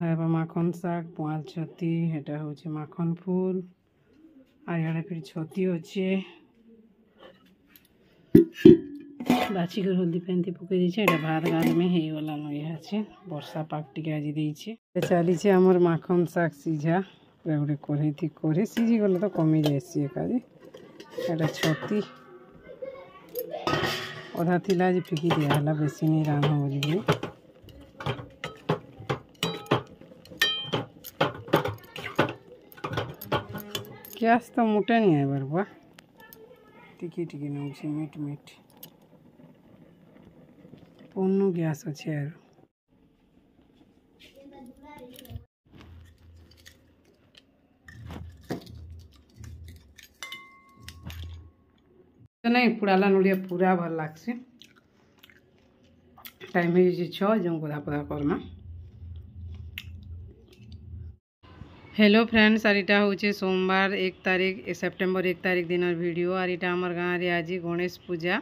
खाइबा माखन शाग पुआल छती एटा होचे माखन फूल आ इआड़े फिर छती अच्छे बाछी कर हल्दी पेंती पकई दीचे एटा भात गाल में हे वाला नई আছে वर्षा पाग टिके आज देइचे चली हमर माखन शाग सीझा गोटे कढ़ई थी करे सीझी गले तो कमी जाए एकाजे एटा छती अधा थिला जे फिकी दिया बेसी नहीं रान हो बोलिए गैस तो मोटे नहीं है बरबा टिकी टिकी नौचे मीट मीट पूर्ण गैस अच्छे यार तो नहीं पुड़ाला नड़िया पूरा भल लगसे टाइम हो छः जो गधा पधा करमा हेलो फ्रेंड्स आर इटा हूँ सोमवार 1 तारीख सेप्टेम्बर 1 तारीख दिन वीडियो आर इटा आमर गाँव रे आज गणेश पूजा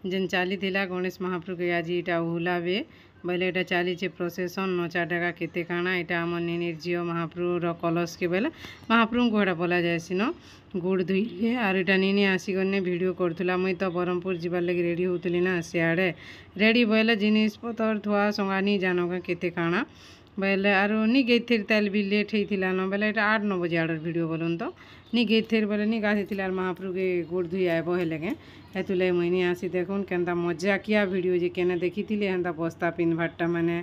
जेन चली थिला गणेश महाप्रभु के आज इटा उहुलाबे बोले एटा चली प्रोसेसन नचा डाका केते काना एटा आम निनिर झील महाप्रभुर कलश के बोले महाप्रभु को एटा बोला जाए न गुड़ धुईले आर एटा निनी आसिकने वीडियो करूला मुई तो ब्रह्मपुर जीवार लगी रेडी होतली ना सियाड़े रेडी बोले जिनिस पतर थुआ संगानी जानका केते काना बोले आर नी गई थे तेल भी लेट होता न बोले 8-9 बजे आडर वीडियो बोलन तो नी गई थे बोले नी गाधी थी महाप्रभु के गोड़ धुई आए हेले हेतुले मुई आसी देखुन केनता मजा किया वीडियो जे केने देखी थी हेन्ता बस्ता पिन्भाटा माने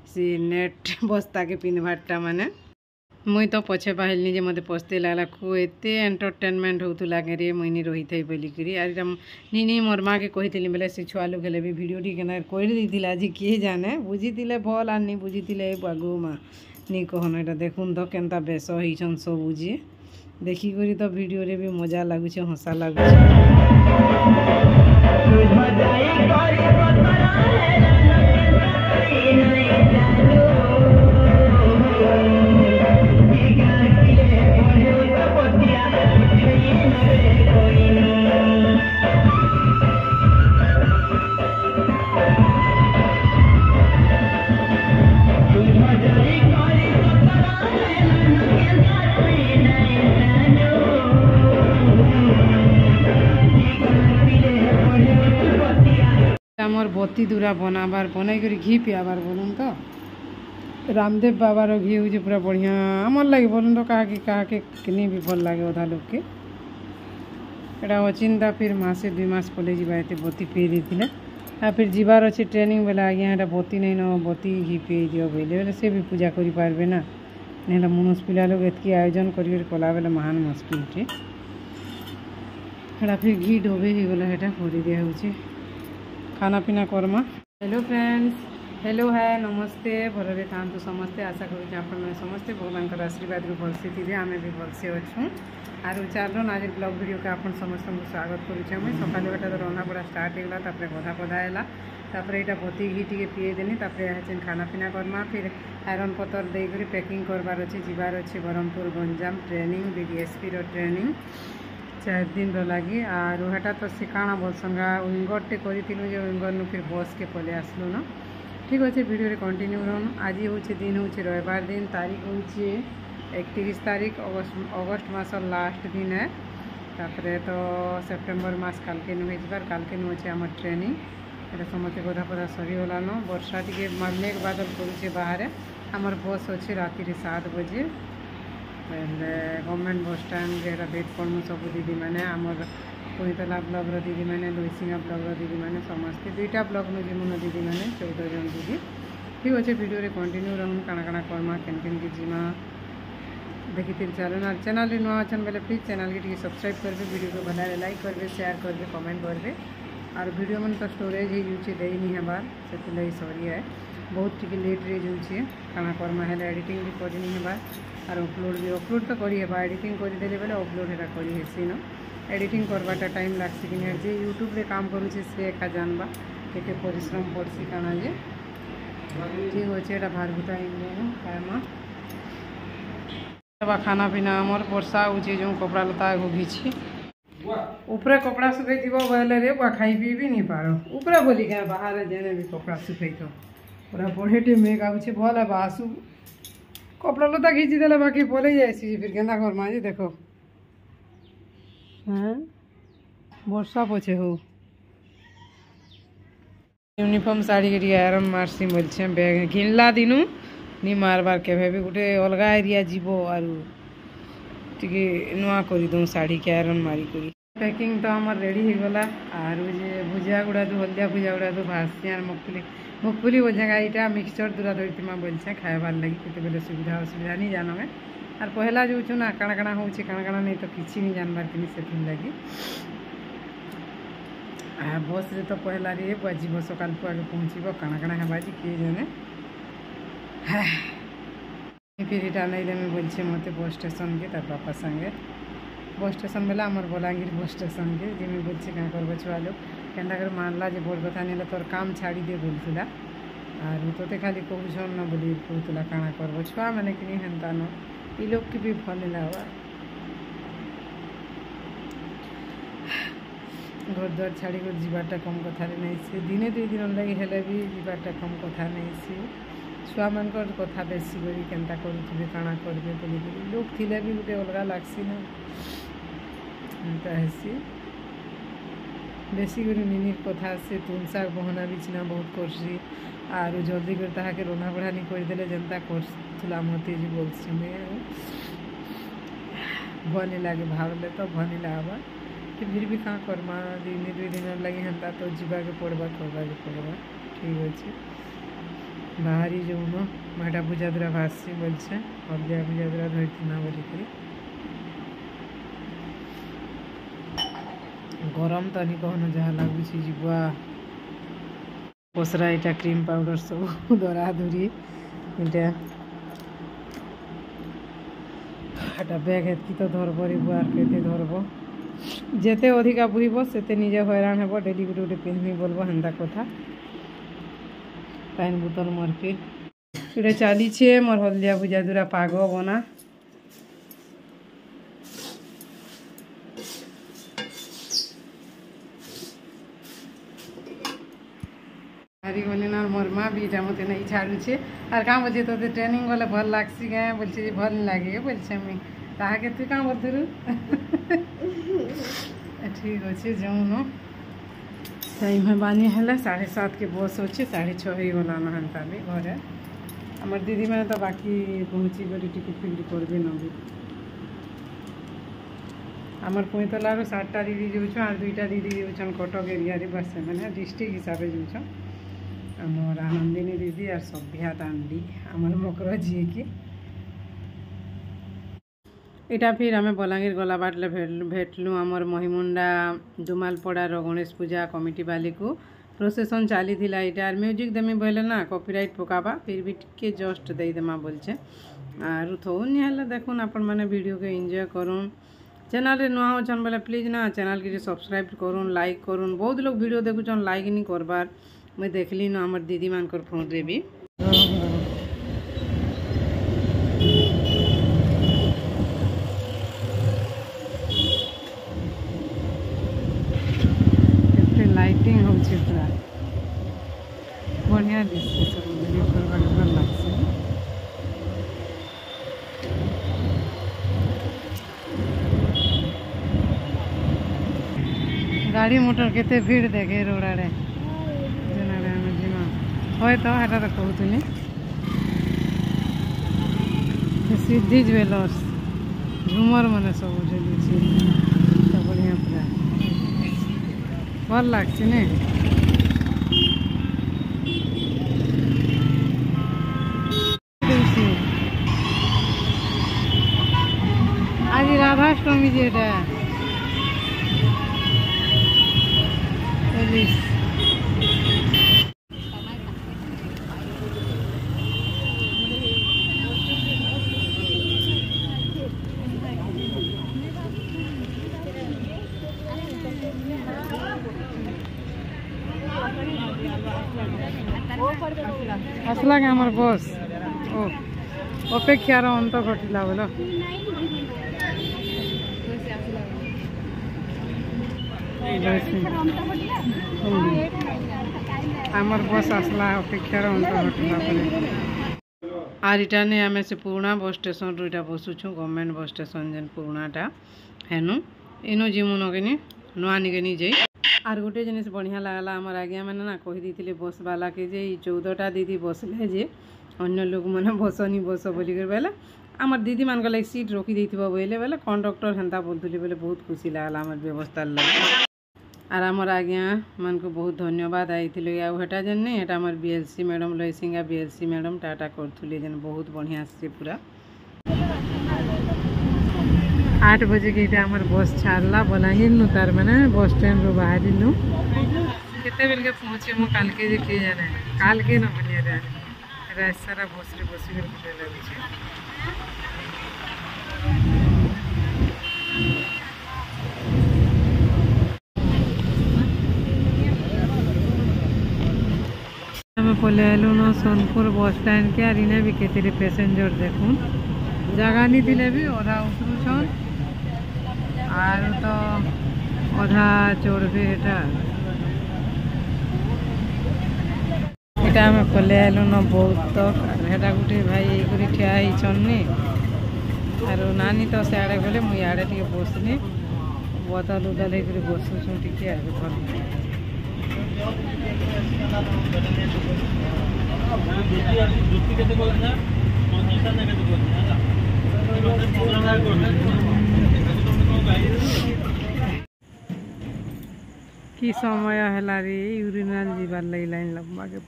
सी नेट बस्ता के पिन्भाटा माने मुई तो पछे बाहरनी जे मते पस्ते लागला को एते एंटरटेनमेंट होतुला रे मुई रही थई बोलिकी आर नी मोर माँ के कही बोले से छुआ लोग हेले भी वीडियो टी केना कर देथिला जे किए जाने बुझीथिले भल आर नी बुझीथिले बागु माँ नी कहन एटा देखुन तो केनता बेस होइछन सब बुझी देखी करी तो वीडियो रे भी मजा लागुछे हंसा लागुछे आमर बत्ती दूरा बनाबार बनई कर घी पियाबार बोलून तो रामदेव बाबार घी हूँ पूरा बढ़िया आमर लगे बोलून तो क्या किनी भी भल लगे अधा लोग के एटा अचिंता फिर मासे 2 मास पहले जाते बत्ती पी देते फिर जीवार अच्छे ट्रेनिंग बेला आज्ञा एटा बत्ती नहीं न बत्ती घी पी दियो बोले से भी पूजा करि पारबे ना नहीं मनुष्य पिला लोग एतकी आयोजन कर कला बेले महान मुस्किल टे एटा फिर घी डोबे ही गला एटा कर दिया होचे खाना पीना करमा हेलो फ्रेंड्स हेलो है नमस्ते भलरे था समस्ते आशा करूँ आप समस्ते भगवान आशीर्वाद को भलसे थी आम भी भलसे अच्छू आर चलन आज ब्लॉग वीडियो के आप समस्त को स्वागत करुचे मुझे सकाल बेटा तो रंधा बड़ा स्टार्ट होगा गधा पधा है यहाँ बती घी टी पीए देनी खाना पीना करमा फिर आयरन पतर देकर पैकिंग करवार अच्छे जीवार अच्छे ब्रह्मपुर गंजाम ट्रेनिंग बीडीएसपी ट्रेनिंग 4 दिन लगी आर हेटा तो से काଣା बोलसंगा विंगर टे करी विंगर नु फिर बस के पले आसलु न ठीक अच्छे वीडियो रे कंटिन्यू रहन आज हूँ दिन हूँ रविवार दिन तारीख हूँ 31 तारीख अगस्ट मास लास्ट दिन है तापरे तो सेप्टेम्बर मास काल के नुबार काल के नु अच्छे आम ट्रेनिंग ये समस्ते गधा पधा सरीगला न वर्षा टी मेघ बादल करुचे बाहर आमर बस अच्छे राति 7 बजे गवर्नमेंट बस स्टैंड वेट करमु सब दीदी मैंने आमर कुईतला ब्लॉक दीदी मैंने लुईसिंगा ब्लॉक दीदी मैंने समस्ते 2टा ब्लॉक नु जीमुन दीदी मैंने 14 जन दीदी ठीक अच्छे वीडियो रे कंटिन्यू रहूँ काଣା काଣା करमा केन के जीमा देखी चैनल नुआ अच्छन बोले प्लीज चैनल के सब्सक्राइब करेंगे वीडियो को भला लाइक करेंगे शेयर करेंगे कमेंट करेंगे और वीडियो मन तो स्टोरेज ही यूचे दे नहीं हबार से सॉरी है बहुत टी लेट रे जाऊे काଣା करमा है एडिटिंग भी कर नहीं हबार और अपलोड तो करी हेबा एडिटिंग करदे बेले अपलोड है करी हेसी न एडिटिंग करवाटा टाइम लागसी कि जे यूट्यूब रे काम करुचे से एका जानबा केते परिश्रम पड़सी काना जे ठीक अच्छे एटा भार भुता खाएमा खाना पीना आमर वर्षा होचे जो कपड़ा लता एगो घीची ऊपर कपड़ा सुखई थी बोले रे बा खाई पी भी नहीं पारो ऊपर बोली क्या बाहर जेने भी कपड़ा सुखई तो पूरा बढ़ेटे मेघ आछे भल है आसू कपड़ा लता खींची देले बाकी पलि जाइसी फिर केन्दा करमा जी देखो हाँ वर्षा पछे हो यूनिफॉर्म साड़ी के आयरन मारसी बोलछे बैग घिनला दिनु नी मारबार केभे भी गोटे अलगा एरिया जीवो आरु टिके नुआ करी दऊँ साड़ी के आयरन मारी करी पैकिंग तो हमार रेडी हो गला आरु जे भुजिया गुड़ा दु हल्दिया भुजिया गुड़ा दु भाजसी आर मुगफुली बोल जगह इटा मिक्सचर दूरा धरती में बोलछे खाइबार लगी केते बेले सुविधा असुविधा नहीं जानो में आर पहला जो ना काଣା काଣା होउछे काଣା काଣା नहीं तो किछि नहीं जानबार कि सेथिन लगी आ बस रे तो पहला रे बजीब सकाल को आगे पहुँचब काଣା काଣା हेबाजी किए जाने फिर इटा नहीं देमी बोलछे मते बस स्टेशन के तार बापा संगे बस स्टेशन बेला आमर बलांगीर बस स्टेशन के जिमी बोलछे क्या करबो छुआ लोग केन्दा कर मानला जे बड़ कथा नेले तोर काम छाड़ी दे बोलथिला आर तोते खाली कहूछन न बोली कहूतला काଣା करबो छुआ माने कि नहीं हेन्ता न ई लोग के भी भल लागबा घर द्वार छाड़ी कर जीवाटा कम कथा नहीं से दिने दुई दिन लगी हेले भी जीवाटा कम कथा नहीं से छुआ मान कथा बेसी करी केन्ता करूथिबे काଣା करबे बोली लोग थिले भी गोटे अलगा लागसी ना एंता हेसी बेसी करी निनिर कथा से तुन साग बहना बिछना बहुत करसी आर जल्दी कर ताहा के रंधा बढ़ा नहीं कर देले जनता करथुला मते जी बोलसी में भनी लागे भावले तो भनी लागबा फिर भी कहाँ करमा दिन दुई दिन लगे हेन्ता तो जीवा के पड़वा करवा के पड़वा ठीक अच्छे बाहरी जो न माटा भुजा दूरा भाजसी बोलछे हल्दिया भुजा दूरा धरती ना बोलिक गरम तो नहीं कहन जहाँ लगुच जीवा पसरा इटा क्रीम पाउडर सब दरा धरी इटा बैग हेतकी तो धरब रे बुआर केते धरब जेते अधिका बुहब सेते निजे हैरान हेब डेली गोटे गोटे पिन्हमी बोलबो हेन्ता कथा पानी बोतल मार्केट इटा चलीछे मोर हल्दिया भुजा दूरा पाग बना हारी गले ना मोर माँ भी इटा मते नहीं छाड़ुछे आर काम बजे तो ट्रेनिंग गले भल लागसी गाय बोलछे जे भल लागे बोलछे मी ताहा के तू काम बोलथुरु ठीक अच्छे जाऊँ न टाइम है बानी है 7:30 के बस अच्छे 6:30 हो गला हेन्ता भी घरे आमर दीदी मैंने तो बाकी पहुँची कर टिकट फिक्री करबे न भी आमर पैंतलार 7टा दीदी जाऊँ और 2टा दीदी जाऊँ कटक एरिया बस मैंने डिस्ट्रिक्ट हिसाब से जाऊँ आमर आनंदिनी दीदी और सभ्या दांडी आमर मकर जी की इटा फिर आम बलांगीर गला बाटले भेटलु आमर महिमुंडा दुमालपड़ार गणेश पूजा कमिटी वाली को प्रोसेसन चली थिला इटार म्यूजिक देमी बोले ना कॉपीराइट पकाबा फिर भी टिके जस्ट देदेमा बोलछे आर थोन निहले देखुन आपण माने वीडियो के एंजॉय करूँ चैनल रे नुआ होचन बोले प्लीज ना चैनल के सब्सक्राइब करूँ लाइक करूँ बहुत लोग वीडियो देखुचन लाइक नहीं करबार मैं देखली ना आमर दीदी मानकर फोन रे भी लाइटिंग होचे पूरा बढ़िया दिसছে सब वीडियो करबा भल लागছে गाड़ी मोटर केते भीड़ देखे रोड आड़े जेनारे हम जिमा होय तो हेटा तो कहतुनी सिद्धि ज्वेलर्स झुमर माने सब उठेली छी तो बढ़िया पूरा भल लागছে ने आज राधाष्टमी जेटा आसला के हमार बस ओ अपेक्षार अंत घटिला बोलो आमर बस आसला अपेक्षार अंत घटिला बोले आर इटा ने आम से पुराना बस स्टेशन रू इटा बसुछु गवर्नमेंट बस स्टेशन जेन पुरानाटा हेनु इनो जिमुन के नुआ निके जाई। आर गोटे जिनिस बढ़िया लगला आमर आज्ञा मैंने ना कही दी बस वाला के जे 14टा दीदी बसले जे अन्य लोक मैंने बसनी बस बोलिक बेले आमर दीदी मान लगे सीट रखी देथिबो बोले बेले कंडक्टर हेन्ता बोलथुली बोले बहुत खुशी लागला आमर व्यवस्था लगे। आर आमर आज्ञा मान को बहुत धन्यवाद आईथिले आ हेटा जेन नहीं हेटा आमर बीएलसी मैडम लयसिंगा बीएलसी मैडम टाटा करथुले जेन बहुत बढ़िया से पूरा 8 बजे के आमर बस छाड़ला बलांगीर नु तार मैंने बस स्टैंड रू बाहरी नु केते बेल के पहुंचे मो काल के जे के जाने काल के न बनिया रे रात सारा बस रे बसी के बुझे लागे छे। हमें पले आलू न सोनपुर बस स्टैंड के आरिना भी केते पैसेंजर देखून जगह नहीं दिले भी ओरा उतरुछन आर तो अधा चढ़बे एटा हमें पले आलू न बहुत तक हेटा गोटे भाई ये ठिया होनी आर नानी तो सियाड़े गले मुझे इे टे बसनी बदल उदल होकर बसुछु टे भल कि समय है रे यूरिनाल जीवार लगे लाइन लंबा के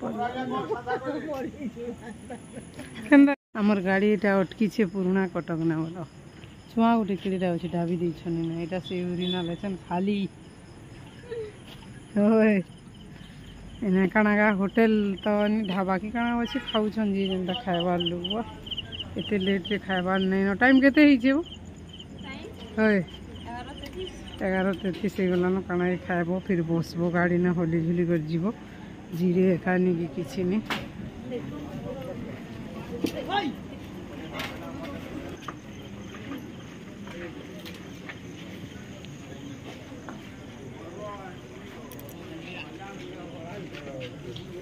आमर गाड़ी एटा अटकी छे पुराना कटक ना बोलो छुआ गोटे किड़ा अच्छे ढाबी देछन ना एटा से यूरिनाल अछन खाली होय एना काना होटल तो ढाबा की काना अच्छे खाऊछन जी जेनता खाइबार लोग एते लेट रे खाइबार नहीं न टाइम केते ही छे होय 11:33 गला न काना खाइबो फिर बसबो गाड़ी ना होली झुली कर जीवो जीरे खानी की किछि नहीं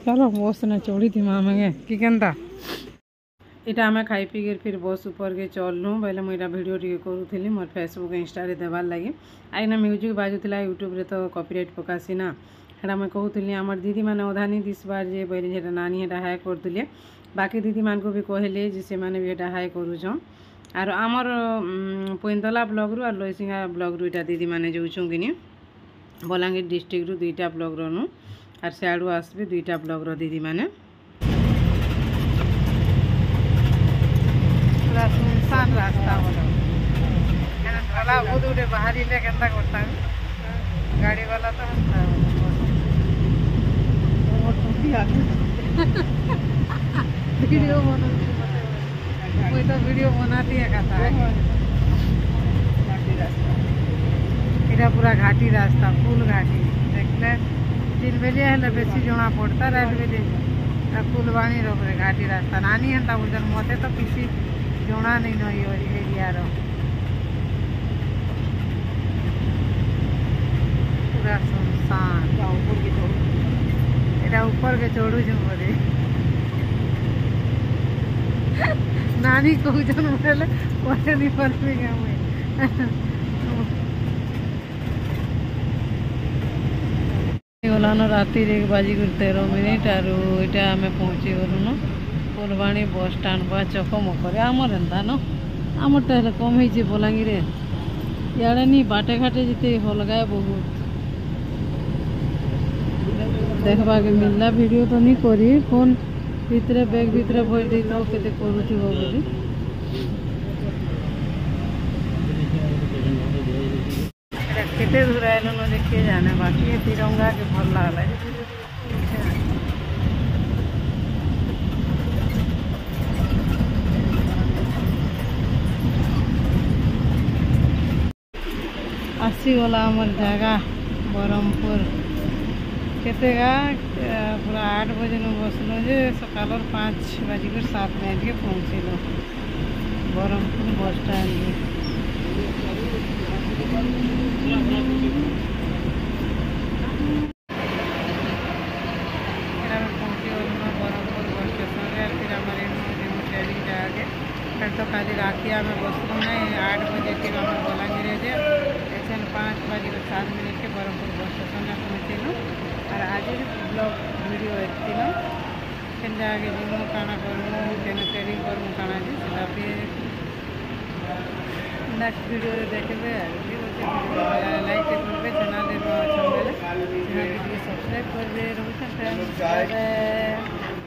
चलो बस ना चढ़ी थी मामे कि केनता इटा आम खाई पी के फिर बस ऊपर के चलनु बोले मुझे वीडियो टे करूली मोर फेसबुक इंस्टा देवार लगे आईना म्यूजिक बाजुला यूट्यूब रे तो कॉपीराइट पकासी ना हेटा मैं कहूली आम दीदी मैंने अधा नहीं दिस बार जे बोले हेटा नानी हेटा हाय करदे बाकी दीदी मान को भी कहले जे से माने भी हेटा हाय करूछन आर आमर पैंतला ब्लॉग रु आर लयसिंगा ब्लॉग रु इटा दीदी माने जाऊँ कि बलांगीर डिस्ट्रिक्ट रु 2टा ब्लॉग रनु आर सियाड़ू आसबे 2टा ब्लॉग रो दीदी माने पूरा सुनसान रास्ता बोलो ढला बहुत उठे बाहरी ले केंता करता गाड़ी वाला तो हंसता वीडियो कोई तो वीडियो बनाती है कहता है इधर पूरा घाटी रास्ता फुल घाटी देखले दिन बेलिया है बेसी जना पड़ता रात बेले फुलवाणी रे घाटी रास्ता नानी है बोलते मत तो किसी जना नहीं न एरिया पूरा सुनसान एटा ऊपर के चढ़ू बोले नानी कहून बोले पढ़े नहीं पढ़ी गला न राति 1:13 आर इटा आम पहुँची गलुन फुलवाणी बस स्टाण्ड बा चकमकर आमर एंता न आमरटा हेल्ले कम हो बलांगीर इे नहीं बाटे घाटे जीते हलगा बहुत देखा के मिलला वीडियो तो नहीं करी फोन भितर बैग भितर भर दे तो केते करूथिबो बोली केते दूर आइलो न देखिए जाने बाकी तिरंगा के भल लागला आसीगला आमर जगह ब्रह्मपुर केतेगा पूरा 8 बजे न बसलो जे सकाल 5:07 के पहुँचल ब्रह्मपुर बस स्टैंड तो खाली राखिया में बसलु ना 8 बजे के बलांगीर जे एछन 5 बजे 7 मिनट के ब्रह्मपुर बस स्टेशन में पहुँचलु और आज ब्लॉग वीडियो एतिन केन जाके जीमु काना करमु केन ट्रेनिंग करमु काना जी सेटा फिर नेक्स्ट वीडियो देखबे लाइक करबे चैनल रे अच्छा बेले चैनल के सब्सक्राइब करबे रहुछन फ्रेंड्स।